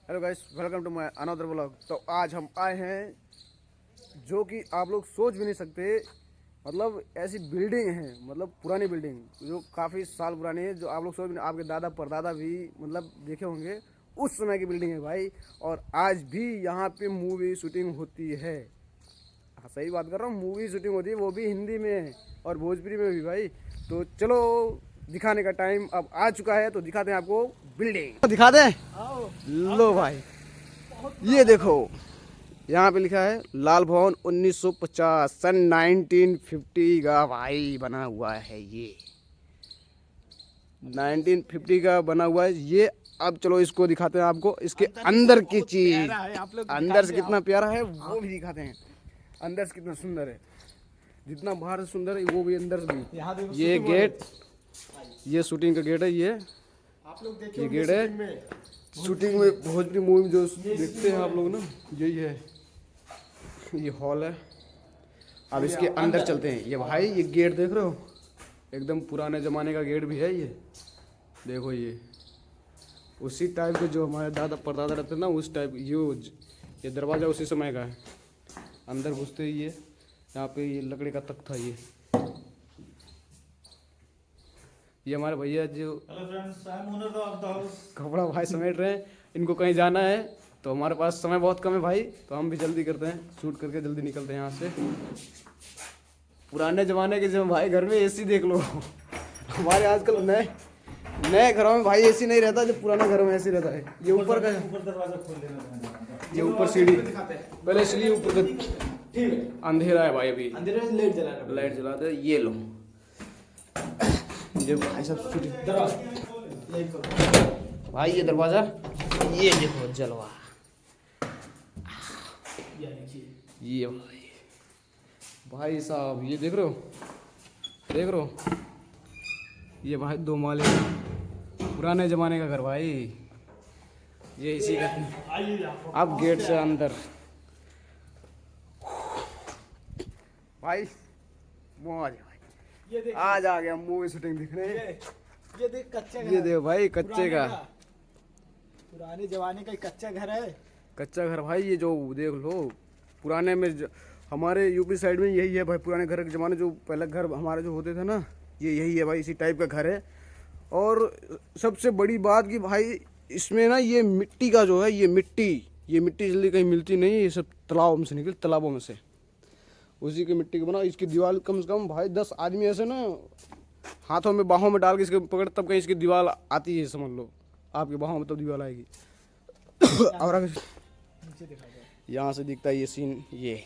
Hello guys, welcome to my another vlog. तो आज हम आए हैं जो कि आप लोग सोच भी नहीं सकते। मतलब ऐसी बिल्डिंग है, मतलब पुरानी बिल्डिंग जो काफ़ी साल पुरानी है, जो आप लोग सोच भी नहीं, आपके दादा परदादा भी मतलब देखे होंगे। उस समय की बिल्डिंग है भाई। और आज भी यहाँ पे मूवी शूटिंग होती है। हाँ, सही बात कर रहा हूँ, मूवी शूटिंग होती है, वो भी हिंदी में और भोजपुरी में भी भाई। तो चलो दिखाने का टाइम अब आ चुका है, तो दिखाते हैं आपको बिल्डिंग। दिखा दें? लो भाई, ये देखो, यहाँ पे लिखा है लाल भवन 1950 सन 1950 का भाई बना हुआ है। ये 1950 का बना हुआ है ये। अब चलो इसको दिखाते हैं आपको, इसके अंदर की चीज, अंदर से कितना प्यारा है वो भी दिखाते हैं। अंदर से कितना सुंदर है, जितना बाहर से सुंदर है वो भी अंदर से भी। ये गेट, ये शूटिंग का गेट है। ये आप लोग ये देखिए गेट है शूटिंग में, भोजपुरी मूवी में जो देखते हैं आप लोग ना, यही है। ये हॉल है। अब इसके अंदर चलते हैं। ये भाई, ये गेट देख रहे हो, एकदम पुराने ज़माने का गेट भी है। ये देखो, ये उसी टाइप के जो हमारे दादा परदादा रहते ना, उस टाइप। ये दरवाज़ा उसी समय का है। अंदर घुसते ही ये यहाँ पे ये लकड़ी का तख्ता था। ये हमारे भैया जो कपड़ा भाई समेट रहे हैं, इनको कहीं जाना है, तो हमारे पास समय बहुत कम है भाई, तो हम भी जल्दी करते हैं, शूट करके जल्दी निकलते हैं यहाँ से। पुराने ज़माने के जो भाई घर में एसी देख लो। हमारे आजकल नए नए घरों में भाई एसी नहीं रहता, जो पुराने घरों में एसी रहता है। ये ऊपर का, ऊपर दरवाजा खोल देना। ये ऊपर सीढ़ी, पहले इसलिए ऊपर का अंधेरा है भाई। अभी अंधेरे में लाइट जला दे। ये लो, ये भाई सब शूटिंग भाई, ये दरवाजा, ये देखो जलवा। ये भाई साहब, ये देख रहे हो, देख रहे हो, ये भाई 2 माले पुराने जमाने का घर भाई। ये इसी का। अब गेट से अंदर भाई मौज है भाई। आज आ गया मूवी शूटिंग दिखने। ये देख कच्चा घर, ये देखो भाई, कच्चे का, पुराने जमाने का कच्चा घर है। कच्चा घर भाई। ये जो देख लो, पुराने में हमारे यूपी साइड में यही है भाई, पुराने घर के ज़माने जो पहले घर हमारे जो होते थे ना, ये यही है भाई, इसी टाइप का घर है। और सबसे बड़ी बात कि भाई इसमें ना, ये मिट्टी का जो है, ये मिट्टी जल्दी कहीं मिलती नहीं है। ये सब तालाब में से निकल, तालाबों में से उसी की मिट्टी की बना। इसकी दीवार कम से कम भाई 10 आदमी ऐसे ना हाथों में बाहों में डाल के इसके पकड़, तब कहीं इसकी दीवार आती है, समझ लो। आपकी बाहों में तब दीवार आएगी। और अगर यहाँ से दिखता है ये सीन, ये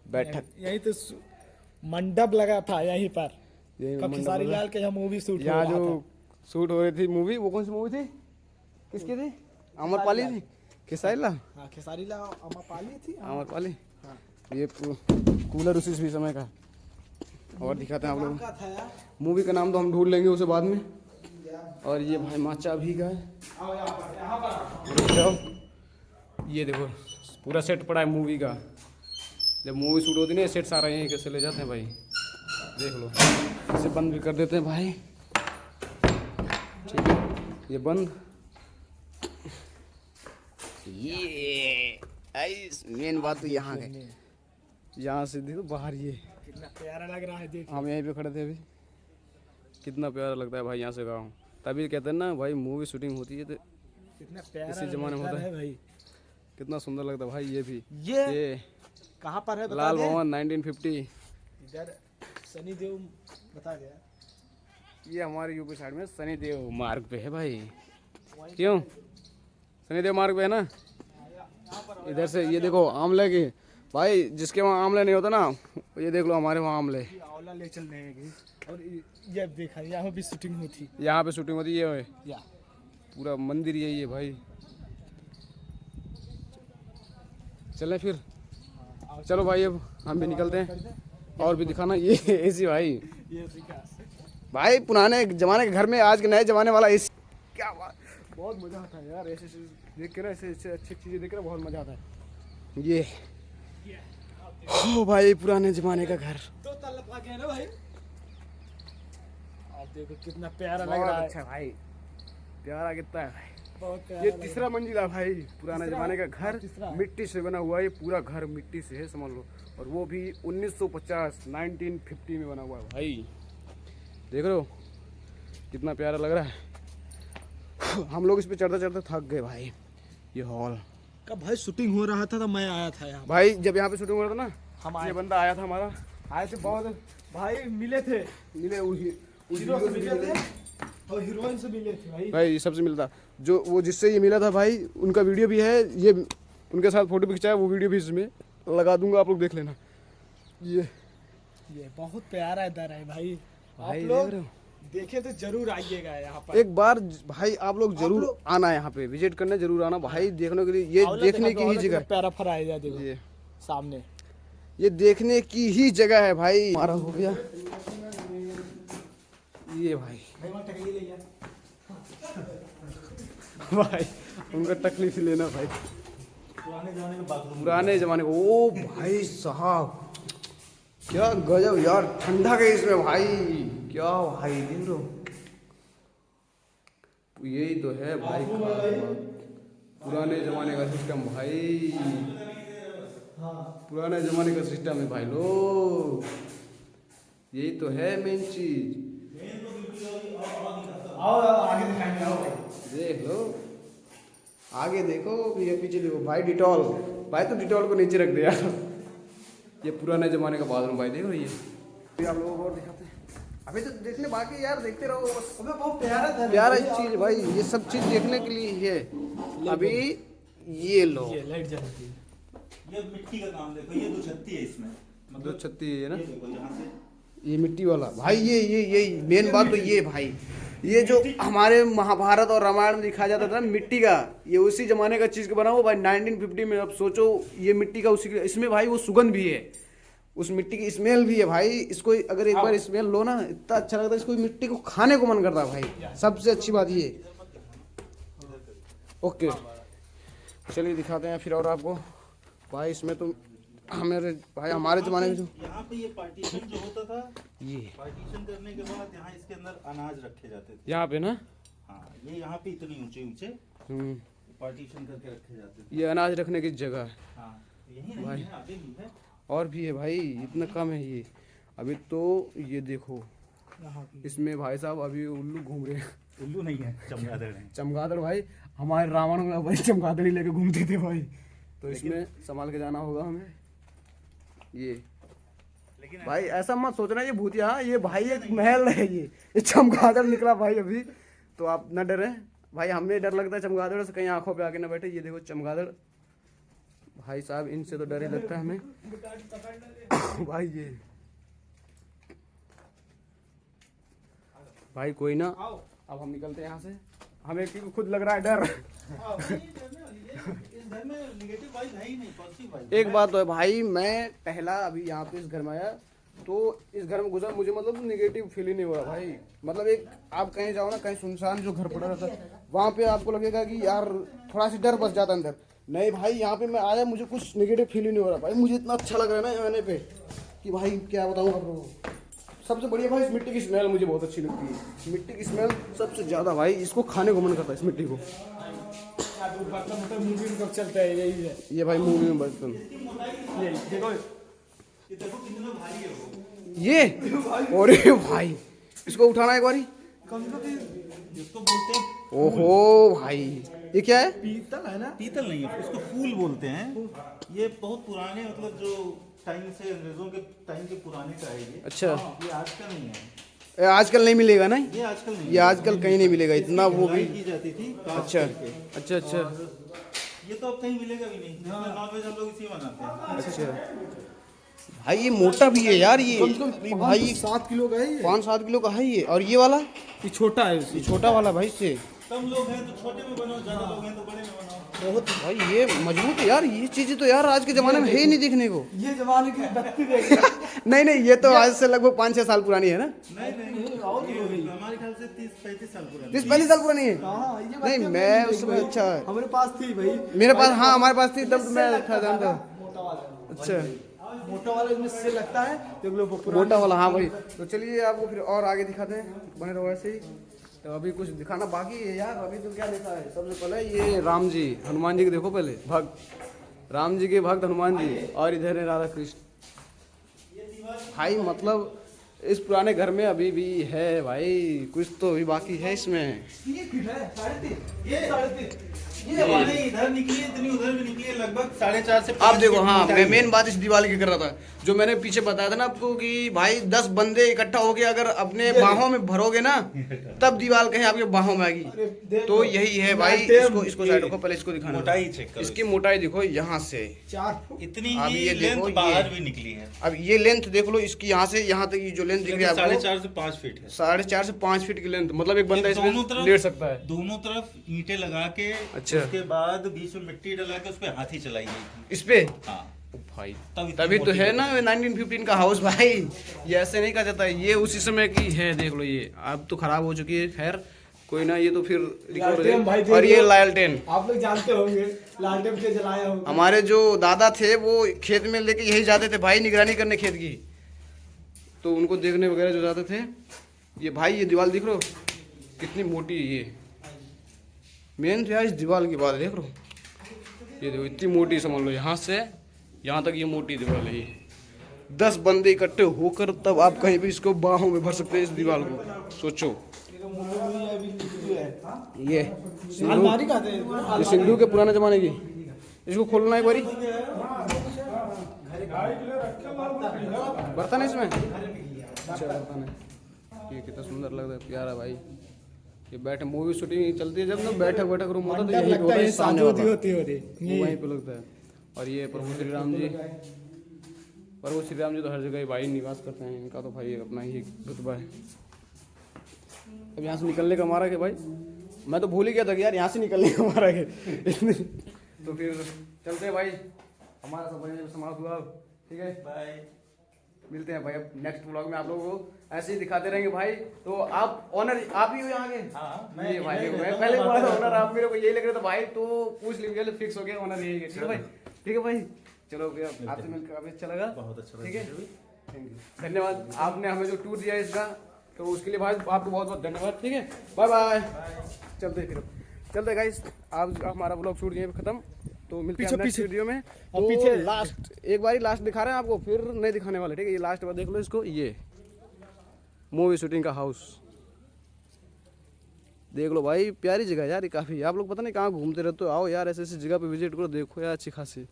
बैठक, यही तो मंडप लगा था यहीं पर। यही खेसारी लाल के यहाँ मूवी शूट हो यहाँ रहा जो था। शूट हो रही थी मूवी, वो कौन सी मूवी थी, किसकी थी? आम्रपाली थी, खेसारी लाल। हाँ, खेसारी लाल आम्रपाली थी। आम्रपाली। हाँ। ये कूलर उसी भी समय का। और दिखाते हैं आप लोग मूवी का नाम, तो हम ढूंढ लेंगे उसे बाद में। और ये भाई माचा भी का है। ये देखो पूरा सेट पड़ा है मूवी का। जब मूवी शूट होती है, सेट सारा यहीं कैसे ले जाते हैं भाई, देख लो। इसे बंद भी कर देते हैं भाई, ठीक है, ये बंद। ये मेन बात तो यहाँ है, यहाँ से देखो बाहर, ये कितना प्यारा लग रहा है, देखिए। हम यहीं पे खड़े थे अभी, कितना प्यारा लगता है भाई यहाँ से गाँव। तभी कहते हैं ना भाई, मूवी शूटिंग होती है तो कितना प्यारा इसी जमाने में होता है भाई। कितना सुंदर लगता है भाई। ये भी, ये कहाँ पर है, बता लाल दे? भवन 1950। इधर सनी देओल बता गया। ये हमारे यूपी साइड में सनी देव मार्ग पे है भाई। क्यों सनी देव मार्ग पे है ना। इधर से ये देखो आमले की भाई, जिसके वहाँ आमले नहीं होता ना, ये देख लो हमारे वहाँ आमले। आंवला ले चल रहे हैं। और ये देखा, यहाँ भी शूटिंग हुई थी। यहाँ पे शूटिंग होती है। या पूरा मंदिर यही है भाई। चलें फिर, चलो भाई, अब हम भी निकलते हैं। और भी दिखाना ये एसी भाई, ये भाई पुराने जमाने के घर में आज के नए जमाने वाला एसी, क्या बात। बहुत मज़ा आता है यार, ऐसे देख के ना, ऐसे अच्छी चीज़ें देख के बहुत मज़ा आता है। ये हो भाई, पुराने जमाने का घर। तो तलब आ गया ना भाई। आप देखो कितना प्यारा लग बहुत रहा है। अच्छा भाई, प्यारा कितना है भाई। बहुत ये प्यारा तीसरा मंजिला भाई, पुराना तीसरा? जमाने का घर, तीसरा? मिट्टी से बना हुआ है। ये पूरा घर मिट्टी से है, समझ लो। और वो भी 1950 में बना हुआ है भाई। देख रहे हो कितना प्यारा लग रहा है। हम लोग इस पे चढ़ते चढ़ते थक गए भाई। ये हॉल का भाई शूटिंग हो रहा था तो मैं आया था यहाँ। भाई, जब यहाँ पे शूटिंग हो रहा था ना, हम ये आए बंदा आया था हमारा, आए थे बहुत भाई, मिले थे मिले हीरो से मिले थे और हीरोइन से मिले थे भाई। भाई, सबसे मिलता जो वो जिससे ये मिला था भाई, उनका वीडियो भी है। ये उनके साथ फोटो भी खिंचाया, वो वीडियो भी इसमें लगा दूंगा, आप लोग देख लेना। ये बहुत प्यारा दर है भाई। भाई आप लोग देख रहे हो? देखे तो जरूर आइएगा यहाँ पर। एक बार भाई आप लोग जरूर आना है यहाँ पे, विजिट करने जरूर आना भाई, देखने के लिए। ये देखने की ही जगह है। प्यारा फराया देखो ये सामने, ये देखने की ही जगह है भाई। हमारा हो गया ये भाई। भाई उनका तकलीफ लेना भाई, पुराने जमाने को। ओ भाई साहब, क्या गजब यार, ठंडा के इसमें भाई, क्या भाई देख लो। यही तो है भाई पुराने जमाने का सिस्टम भाई, पुराने जमाने का सिस्टम है भाई लोग। यही तो है मेन चीज। आगे दिखाएंगे, आओ भाई। देख लो, आगे देखो, ये पीछे देखो भाई। डिटॉल भाई, तो डिटॉल को नीचे रख दे यार। ये पुराने जमाने का बाथरूम भाई, देखो ये आप लोगों को और दिखाते हैं। अभी तो देखने बाकी यार, देखते रहो बस। अबे बहुत प्यारा था, प्यारा चीज भाई, ये सब चीज देखने के लिए ही है। अभी ये लो, ये लाइट जलती है। ये मिट्टी का काम देखो, ये 236 है इसमें, दो छत्ती है ना, ये देखो यहाँ से ये मिट्टी वाला भाई। ये मेन बात तो ये भाई, ये जो हमारे महाभारत और रामायण में दिखाया जाता था ना मिट्टी का, ये उसी जमाने का चीज का बना हुआ भाई, 1950 में। अब सोचो ये मिट्टी का, उसी इसमें भाई वो सुगंध भी है, उस मिट्टी की स्मेल भी है भाई। इसको अगर एक बार स्मेल लो ना, इतना अच्छा लगता है, इसको मिट्टी को खाने को मन करता है भाई। सबसे अच्छी बात ये। ओके, चलिए दिखाते हैं फिर और आपको भाई। इसमें तो हमारे भाई, हमारे जमाने में जो यहाँ पे ये पार्टीशन जो होता था, ये पार्टीशन करने के बाद यहाँ इसके अंदर अनाज रखे जाते थे। यहाँ पे ना, हाँ, ये यहाँ पे इतने ऊंचे ऊंचे पार्टीशन करके रखे जाते थे। ये अनाज रखने की जगह है। हाँ, यही नहीं भाई। है, आगे भी है। और भी है भाई, इतना कम है ये अभी तो। ये देखो इसमें भाई साहब अभी उल्लू घूम रहे हैं। उल्लू नहीं है, चमगादड़ है। चमगादड़ भाई, हमारे रावण में भाई चमगादड़ ही लेके घूमते थे भाई। तो इसमें संभाल के जाना होगा हमें। ये लेकिन भाई ऐसा मत सोचना ये भूतिया, ये भाई एक महल है। ये चमगादड़ निकला भाई अभी, तो आप न डरें भाई। हमें डर लगता है चमगादड़ से, कहीं आंखों पे आके ना बैठे। ये देखो चमगादड़ भाई साहब, इनसे तो डर ही लगता है हमें भाई। ये भाई कोई ना, अब हम निकलते हैं यहाँ से। हमें खुद लग रहा है डर। इस घर में नेगेटिव वाइब है ही नहीं, पॉजिटिव वाइब। एक बात तो है भाई, मैं पहला अभी यहाँ पे इस घर में आया, तो इस घर में घुसा, मुझे मतलब नेगेटिव फील ही नहीं हो रहा भाई। मतलब एक आप कहीं जाओ ना, कहीं सुनसान जो घर पड़ा रहता है, वहाँ पे आपको लगेगा कि यार थोड़ा सा डर बस जाता अंदर। नहीं भाई, यहाँ पे मैं आया, मुझे कुछ नेगेटिव फील ही नहीं हो रहा भाई। मुझे इतना अच्छा लग रहा है ना यहाँ आने पे कि भाई क्या बताऊँ आप लोगों को। सबसे बढ़िया भाई, इस मिट्टी की स्मेल मुझे बहुत अच्छी लगती है। मिट्टी की स्मेल सबसे ज़्यादा भाई, इसको खाने को मन करता है, इस मिट्टी को। मूवी में कब चलता है, यही है। ये भाई मूवी में बर्तन, ये देखो, ये देखो कितना भारी है वो। ये अरे भाई, इसको उठाना एक बारी। जिसको बोलते हैं ओहो भाई, ये क्या है? पीतल है ना? पीतल नहीं है, इसको फूल बोलते हैं। ये बहुत पुराने, मतलब जो टाइम से, अंग्रेजों के टाइम के पुराने का है ये। अच्छा। ये आजकल नहीं है, ये आजकल नहीं मिलेगा ना? ये आजकल नहीं ये आजकल कहीं नहीं मिलेगा इतना, वो भी। की जाती थी कास्ट अच्छा करके। अच्छा अच्छा ये तो अब कहीं मिलेगा भी नहीं। नॉनवेज हम लोग इसी बनाते हैं। अच्छा भाई, ये मोटा भी है यार ये भाई, 7 किलो का है ये। 5-7 किलो का है ये। और ये वाला, ये छोटा है ये छोटा वाला भाई से। कम लोग हैं तो छोटे में बनाओ, ज्यादा लोग हैं तो बड़े में बनाओ। बहुत भाई ये मजबूत है यार, ये चीजें तो यार आज के जमाने में है ही नहीं देखने को। ये जमाने की बत्ती देखिए। नहीं नहीं, ये तो आज से लगभग 5-6 साल पुरानी है ना? नहीं, हमारे ख्याल से 30-35 साल पुरानी। 30-35 साल पुरानी है? हाँ, ये नहीं, बत्ती मैं देखो उसमें भाई। अच्छा है। हमारे पास थी भाई, मेरे पास, हाँ हमारे पास थी तब मैं था जानता। मोटा वाला। अच्छा मोटा वाला इसमें से लगता है, देख लो मोटा वाला, हाँ भाई। तो चलिए आपको फिर और आगे दिखाते हैं, बने रहो ऐसे ही। तो अभी कुछ दिखाना बाकी है यार, अभी तो क्या देखा है। सबसे पहले ये राम जी, हनुमान जी के देखो पहले भक्त, राम जी के भक्त हनुमान जी, और इधर है राधा कृष्ण। भाई मतलब इस पुराने घर में अभी भी है भाई, कुछ तो अभी बाकी है इसमें। ये वाले इधर निकली इतनी, उधर भी निकली, लगभग 4.5 से 5 आप देखो, फीट हाँ मोटाई मैं है। मेन बात इस दीवार की कर रहा था, जो मैंने पीछे बताया था ना आपको कि भाई 10 बंदे इकट्ठा होके अगर अपने बाहों में भरोगे ना, तब दीवार कहीं आपके बाहों में आएगी। तो यही है भाई, इसको साइड को पहले इसको दिखाना, मोटाई चेक करो, इसकी मोटाई देखो यहाँ से 4 फुट। इतनी अब ही ये देखो, लेंथ ये- बाहर भी निकली है। अब ये लेंथ देख लो इसकी, यहाँ से यहाँ तक ये जो लेंथ दिख रही है आपको 4.5 से 5 फीट है। 4.5 से 5 फीट की लेंथ, मतलब एक बंदा दोनों इसमें तरफ लेट सकता है। दोनों तरफ ईंटें लगा के, अच्छा। उसके बाद बीच में मिट्टी डला के उस पे हाथी चलाई गई थी। इस पे हाँ, भाई तब इतनी तभी तो मोटी है लगी। ना 1915 का हाउस भाई, ये ऐसे नहीं कहा जाता है, ये उसी समय की है। देख लो ये अब तो खराब हो चुकी है, खैर कोई ना, ये तो फिर रिकवर हो लालटेन भाई जाएगी। देख और ये लो। लालटेन आप लोग जानते होंगे लालटेन के जलाया होगा। हमारे जो दादा थे वो खेत में लेके यही जाते थे भाई, निगरानी करने खेत की, तो उनको देखने वगैरह जो जाते थे। ये भाई ये दीवार दिख रहा हो कितनी मोटी है, ये मेन तो यार इस दीवार की बात देख लो, ये देखो इतनी मोटी, समझ लो यहाँ से यहाँ तक ये मोटी दीवार है। ये 10 बंदे इकट्ठे होकर तब आप कहीं भी इसको बाहों में भर सकते हैं इस दीवार को, सोचो। ये अलमारी का दे ये सिंधु के पुराने जमाने की, इसको खोलना एक बारी, बर्तन है इसमें, अच्छा बर्तन है। ये कितना सुंदर लग रहा है, प्यारा भाई। ये बैठे मूवी शूटिंग चलती है जब ना, बैठक रूम होता है तो यही पे होता है, सामने वाला होती हो रही वो वहीं पे लगता है। और ये प्रभु श्री राम जी, प्रभु श्री राम जी तो हर जगह भाई निवास करते हैं, इनका तो भाई अपना ही रुतबा है। अब यहाँ से निकलने का मारा कि भाई, मैं तो भूल ही गया था कि यार यहाँ से निकलने का मारा है। तो फिर चलते हैं भाई, हमारा सब बढ़िया समाप्त हुआ, ठीक है बाय। मिलते हैं भाई अब नेक्स्ट व्लॉग में, आप लोगों को ऐसे ही दिखाते रहेंगे भाई। तो आप ऑनर आप ही हो यहाँ के? हाँ, ये भाई मैं पहले बोला था ऑनर आप, मेरे को यही लग रहा था भाई, तो पूछ लीजिए, फिक्स हो गया ऑनर यही है। ठीक है भाई, ठीक है भाई, चलो भैया आपसे मिलकर काफी अच्छा लगा, बहुत अच्छा ठीक है, थैंक यू, धन्यवाद। आपने हमें जो टूर दिया इसका, तो उसके लिए भाई आपको बहुत बहुत धन्यवाद, ठीक है, बाय बाय। चलते फिर चलते गाइस, आज हमारा ब्लॉग शूट यहीं पे खत्म, तो मिलते हैं नेक्स्ट वीडियो में। और तो पीछे लास्ट एक बारी लास्ट दिखा रहे हैं आपको, फिर नहीं दिखाने वाले, ठीक है, ये लास्ट बार देख लो इसको, ये मूवी शूटिंग का हाउस देख लो भाई, प्यारी जगह यार ये काफ़ी। आप लोग पता नहीं कहाँ घूमते रहते हो, आओ यार ऐसे ऐसी जगह पे विजिट करो, देखो यार अच्छी खासी।